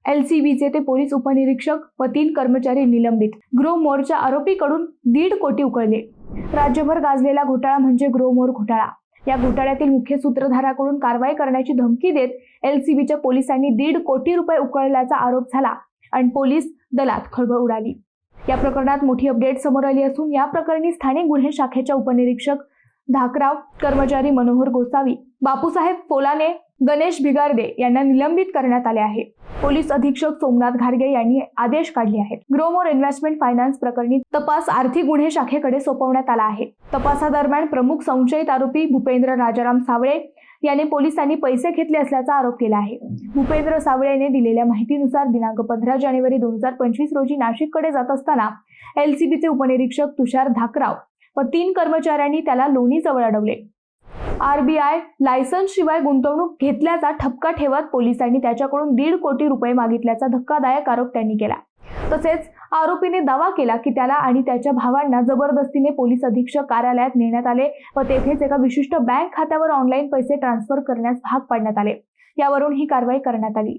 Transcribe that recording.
LCBचे ते पोलीस उपनिरीक्षक व 3 कर्मचारी निलंबित. गृह मोर्चा आरोपीकडून 1.5 कोटी उकळले. राज्यभर गाजलेला घोटाळा म्हणजे गृह मोर घोटाळा. या घोटाळ्यातील मुख्य सूत्रधाराकडून कारवाई करण्याची धमकी देत LCBच्या पोलिसांनी 1.5 कोटी रुपये उकळल्याचा आरोप झाला आणि पोलीस दलात खळबळ उडाली. या प्रकरणात मोठी अपडेट समोर आली असून या प्रकरणी स्थानिक गुन्हे शाखेच्या उपनिरीक्षक धाकराव, कर्मचारी मनोहर गोसावी, बापूसाहेब फोलाने, गणेश भिगारडे यांना निलंबित करण्यात आले आहे. पोलीस अधीक्षक सोमनाथ घारगे यांनी आदेश काढले आहेत. ग्रोमोर इन्व्हेस्टमेंट फायनान्स प्रकरणी तपास आर्थिक गुन्हे शाखेकडे सोपवण्यात आला आहे. तपासादरम्यान प्रमुख संशयित आरोपी भूपेंद्र राजाराम सावळे याने पोलिसांनी पैसे घेतले असल्याचा आरोप केला आहे. भूपेंद्र सावळेने दिलेल्या माहितीनुसार दिनांक 15 जानेवारी 2025 रोजी नाशिककडे जात असताना LCBचे उपनिरीक्षक तुषार धाकराव व 3 कर्मचाऱ्यांनी त्याला लोणीजवळ अडवले. RBI लायसन्स शिवाय गुंतवणूक घेतल्याचा ठपका ठेवत पोलिसांनी त्याच्याकडून 1.5 कोटी रुपये मागितल्याचा धक्कादायक आरोप त्यांनी केला. तसेच आरोपीने दावा केला की त्याला आणि त्याच्या भावांना जबरदस्तीने पोलीस अधीक्षक कार्यालयात नेण्यात आले व तेथेच एका विशिष्ट बँक खात्यावर ऑनलाईन पैसे ट्रान्सफर करण्यास भाग पाडण्यात आले. यावरून ही कारवाई करण्यात आली.